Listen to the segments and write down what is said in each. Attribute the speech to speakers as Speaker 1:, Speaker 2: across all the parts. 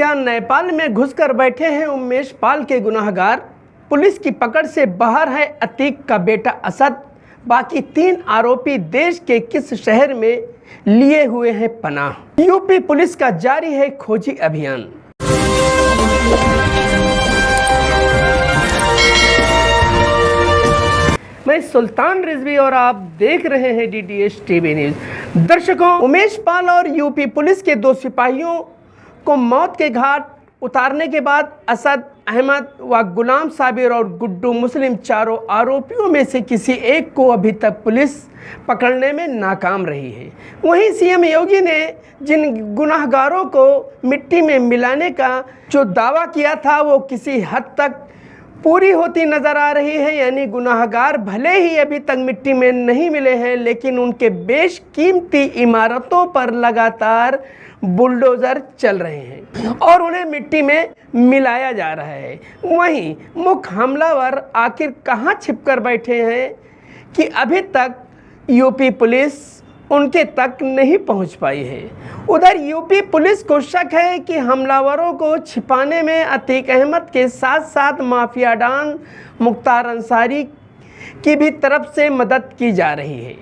Speaker 1: क्या नेपाल में घुसकर बैठे हैं उमेश पाल के गुनाहगार? पुलिस की पकड़ से बाहर है अतीक का बेटा असद। बाकी 3 आरोपी देश के किस शहर में लिए हुए हैं पनाह? यूपी पुलिस का जारी है खोजी अभियान। मैं सुल्तान रिजवी और आप देख रहे हैं डीडीएच टीवी न्यूज। दर्शकों, उमेश पाल और यूपी पुलिस के 2 सिपाहियों को मौत के घाट उतारने के बाद असद अहमद व गुलाम साबिर और गुड्डू मुस्लिम चारों आरोपियों में से किसी एक को अभी तक पुलिस पकड़ने में नाकाम रही है। वहीं सीएम योगी ने जिन गुनाहगारों को मिट्टी में मिलाने का जो दावा किया था वो किसी हद तक पूरी होती नजर आ रही है। यानी गुनाहगार भले ही अभी तक मिट्टी में नहीं मिले हैं, लेकिन उनके बेशकीमती इमारतों पर लगातार बुलडोज़र चल रहे हैं और उन्हें मिट्टी में मिलाया जा रहा है। वहीं मुख्य हमलावर आखिर कहां छिपकर बैठे हैं कि अभी तक यूपी पुलिस उनके तक नहीं पहुंच पाई है। उधर यूपी पुलिस को शक है कि हमलावरों को छिपाने में अतीक अहमद के साथ साथ माफिया डॉन मुख्तार अंसारी की भी तरफ से मदद की जा रही है।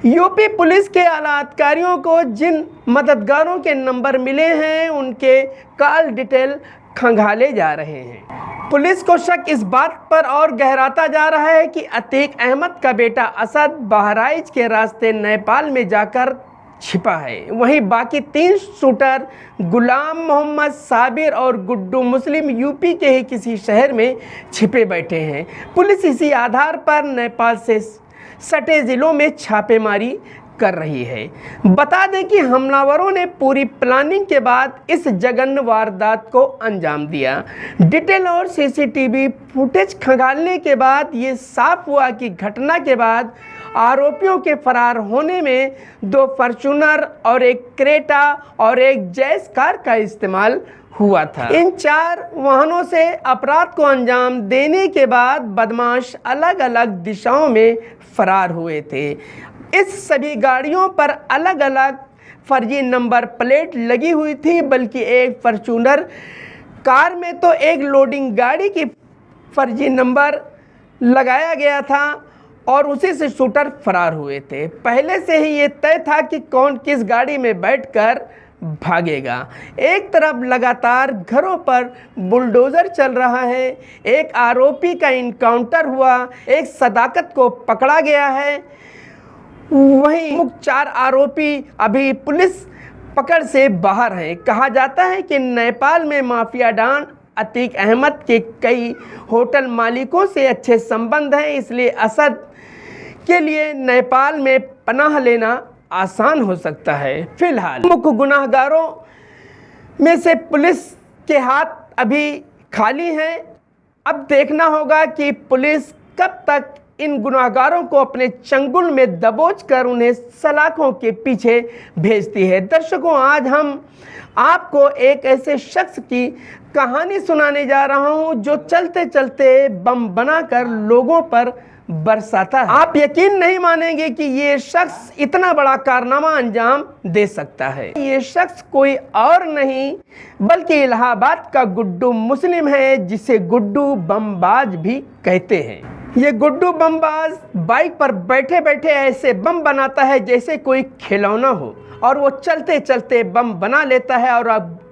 Speaker 1: यूपी पुलिस के आला अधिकारियों को जिन मददगारों के नंबर मिले हैं उनके कॉल डिटेल खंगाले जा रहे हैं। पुलिस को शक इस बात पर और गहराता जा रहा है कि अतीक अहमद का बेटा असद बहराइच के रास्ते नेपाल में जाकर छिपा है। वहीं बाकी 3 शूटर गुलाम मोहम्मद साबिर और गुड्डू मुस्लिम यूपी के ही किसी शहर में छिपे बैठे हैं। पुलिस इसी आधार पर नेपाल से सटे जिलों में छापेमारी कर रही है। बता दें कि हमलावरों ने पूरी प्लानिंग के बाद इस जघन्य वारदात को अंजाम दिया। डिटेल और सीसीटीवी फुटेज खंगालने के बाद ये साफ हुआ कि घटना के बाद आरोपियों के फरार होने में 2 फॉर्च्यूनर और 1 क्रेटा और 1 जैस कार का इस्तेमाल हुआ था। इन 4 वाहनों से अपराध को अंजाम देने के बाद बदमाश अलग अलग दिशाओं में फरार हुए थे। इस सभी गाड़ियों पर अलग अलग फर्जी नंबर प्लेट लगी हुई थी, बल्कि एक फॉर्च्यूनर कार में तो एक लोडिंग गाड़ी की फर्जी नंबर लगाया गया था और उसी से शूटर फरार हुए थे। पहले से ही ये तय था कि कौन किस गाड़ी में बैठकर भागेगा। एक तरफ लगातार घरों पर बुलडोज़र चल रहा है, एक आरोपी का इनकाउंटर हुआ, एक सदाकत को पकड़ा गया है। वहीं मुख्य 4 आरोपी अभी पुलिस पकड़ से बाहर हैं। कहा जाता है कि नेपाल में माफिया डॉन अतीक अहमद के कई होटल मालिकों से अच्छे संबंध हैं, इसलिए असद के लिए नेपाल में पनाह लेना आसान हो सकता है। फिलहाल मुख्य गुनाहगारों में से पुलिस के हाथ अभी खाली हैं। अब देखना होगा कि पुलिस कब तक इन गुनाहगारों को अपने चंगुल में दबोच कर उन्हें सलाखों के पीछे भेजती है। दर्शकों, आज हम आपको एक ऐसे शख्स की कहानी सुनाने जा रहा हूं जो चलते चलते बम बनाकर लोगों पर बरसाता है। आप यकीन नहीं मानेंगे कि ये शख्स इतना बड़ा कारनामा अंजाम दे सकता है। ये शख्स कोई और नहीं बल्कि इलाहाबाद का गुड्डू मुस्लिम है, जिसे गुड्डू बमबाज भी कहते हैं। ये गुड्डू बमबाज बाइक पर बैठे बैठे ऐसे बम बनाता है जैसे कोई खिलौना हो, और वो चलते चलते बम बना लेता है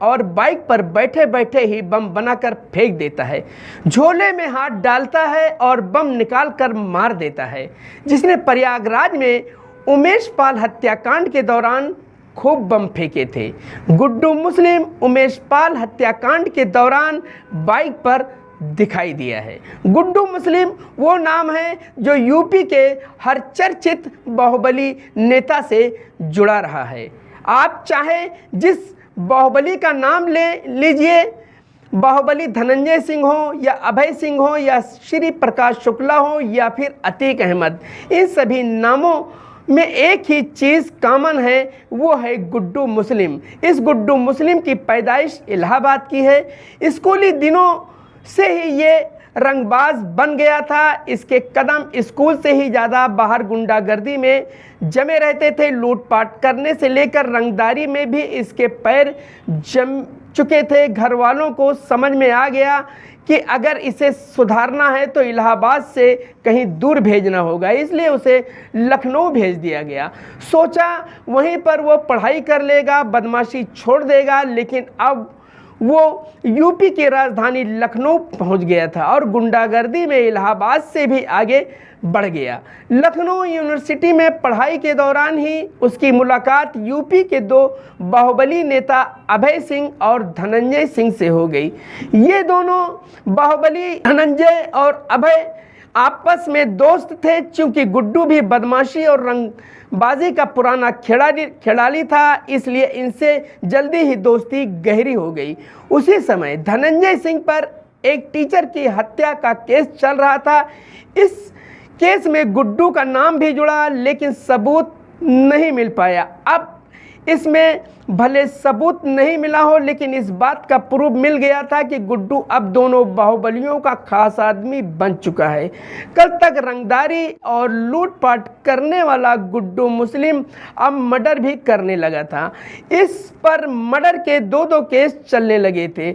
Speaker 1: और बाइक पर बैठे बैठे ही बम बनाकर फेंक देता है। झोले में हाथ डालता है और बम निकाल कर मार देता है। जिसने प्रयागराज में उमेश पाल हत्याकांड के दौरान खूब बम फेंके थे। गुड्डू मुस्लिम उमेश पाल हत्याकांड के दौरान बाइक पर दिखाई दिया है। गुड्डू मुस्लिम वो नाम है जो यूपी के हर चर्चित बाहुबली नेता से जुड़ा रहा है। आप चाहे जिस बाहुबली का नाम ले लीजिए, बाहुबली धनंजय सिंह हो या अभय सिंह हो या श्री प्रकाश शुक्ला हो या फिर अतीक अहमद, इन सभी नामों में एक ही चीज़ कॉमन है, वो है गुड्डू मुस्लिम। इस गुड्डू मुस्लिम की पैदाइश इलाहाबाद की है। स्कूली दिनों से ही ये रंगबाज बन गया था। इसके कदम स्कूल से ही ज़्यादा बाहर गुंडागर्दी में जमे रहते थे। लूटपाट करने से लेकर रंगदारी में भी इसके पैर चुके थे। घर वालों को समझ में आ गया कि अगर इसे सुधारना है तो इलाहाबाद से कहीं दूर भेजना होगा, इसलिए उसे लखनऊ भेज दिया गया। सोचा वहीं पर वो पढ़ाई कर लेगा, बदमाशी छोड़ देगा, लेकिन अब वो यूपी की राजधानी लखनऊ पहुंच गया था और गुंडागर्दी में इलाहाबाद से भी आगे बढ़ गया। लखनऊ यूनिवर्सिटी में पढ़ाई के दौरान ही उसकी मुलाकात यूपी के दो बाहुबली नेता अभय सिंह और धनंजय सिंह से हो गई। ये दोनों बाहुबली धनंजय और अभय आपस में दोस्त थे। चूंकि गुड्डू भी बदमाशी और रंगबाजी का पुराना खिलाड़ी था, इसलिए इनसे जल्दी ही दोस्ती गहरी हो गई। उसी समय धनंजय सिंह पर एक टीचर की हत्या का केस चल रहा था। इस केस में गुड्डू का नाम भी जुड़ा, लेकिन सबूत नहीं मिल पाया। अब इसमें भले सबूत नहीं मिला हो, लेकिन इस बात का प्रूफ मिल गया था कि गुड्डू अब दोनों बाहुबलियों का खास आदमी बन चुका है। कल तक रंगदारी और लूटपाट करने वाला गुड्डू मुस्लिम अब मर्डर भी करने लगा था। इस पर मर्डर के दो केस चलने लगे थे।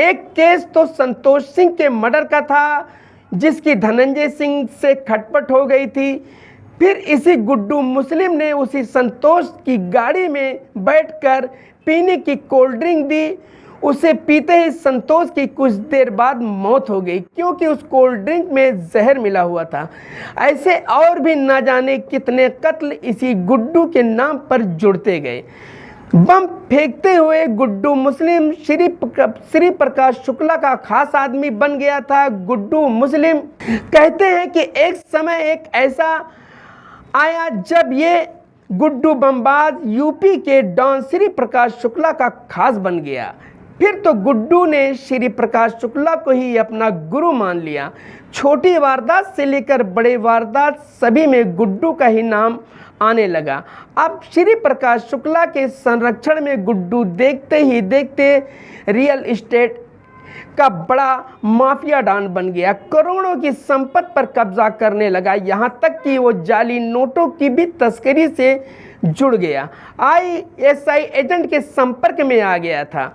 Speaker 1: एक केस तो संतोष सिंह के मर्डर का था, जिसकी धनंजय सिंह से खटपट हो गई थी। फिर इसी गुड्डू मुस्लिम ने उसी संतोष की गाड़ी में बैठकर पीने की कोल्ड ड्रिंक दी। उसे पीते ही संतोष की कुछ देर बाद मौत हो गई, क्योंकि उस कोल्ड ड्रिंक में जहर मिला हुआ था। ऐसे और भी ना जाने कितने कत्ल इसी गुड्डू के नाम पर जुड़ते गए। बम फेंकते हुए गुड्डू मुस्लिम श्री प्रकाश शुक्ला का खास आदमी बन गया था। गुड्डू मुस्लिम कहते हैं कि एक समय एक ऐसा आया जब ये गुड्डू बमबाज यूपी के डॉन श्री प्रकाश शुक्ला का खास बन गया। फिर तो गुड्डू ने श्री प्रकाश शुक्ला को ही अपना गुरु मान लिया। छोटी वारदात से लेकर बड़े वारदात सभी में गुड्डू का ही नाम आने लगा। अब श्री प्रकाश शुक्ला के संरक्षण में गुड्डू देखते ही देखते रियल एस्टेट का बड़ा माफिया डॉन बन गया। करोड़ों की संपत्ति पर कब्जा करने लगा, यहाँ तक कि वो जाली नोटों की भी तस्करी से जुड़ गया। ISI एजेंट के संपर्क में आ गया था।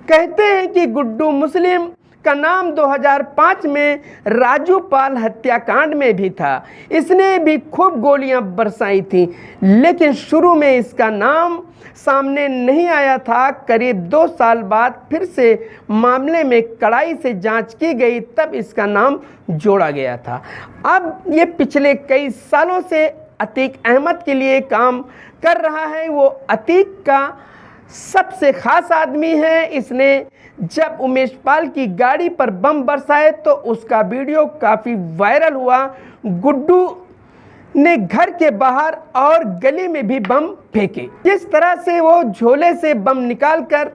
Speaker 1: कहते हैं कि गुड्डू मुस्लिम का नाम 2005 में राजू पाल हत्याकांड में भी था। इसने भी खूब गोलियां बरसाई थी, लेकिन शुरू में इसका नाम सामने नहीं आया था। करीब 2 साल बाद फिर से मामले में कड़ाई से जांच की गई, तब इसका नाम जोड़ा गया था। अब ये पिछले कई सालों से अतीक अहमद के लिए काम कर रहा है। वो अतीक का सबसे खास आदमी है। इसने जब उमेश पाल की गाड़ी पर बम बरसाए तो उसका वीडियो काफ़ी वायरल हुआ। गुड्डू ने घर के बाहर और गली में भी बम फेंके। जिस तरह से वो झोले से बम निकालकर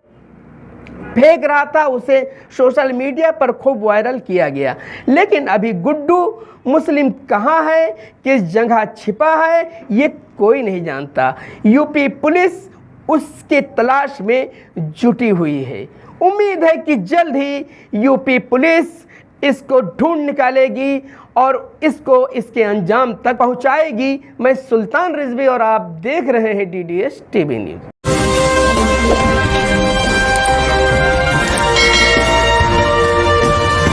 Speaker 1: फेंक रहा था, उसे सोशल मीडिया पर खूब वायरल किया गया। लेकिन अभी गुड्डू मुस्लिम कहाँ है, किस जगह छिपा है, ये कोई नहीं जानता। यूपी पुलिस उसके तलाश में जुटी हुई है। उम्मीद है कि जल्द ही यूपी पुलिस इसको ढूंढ निकालेगी और इसको इसके अंजाम तक पहुंचाएगी। मैं सुल्तान रिजवी और आप देख रहे हैं DDS TV न्यूज़।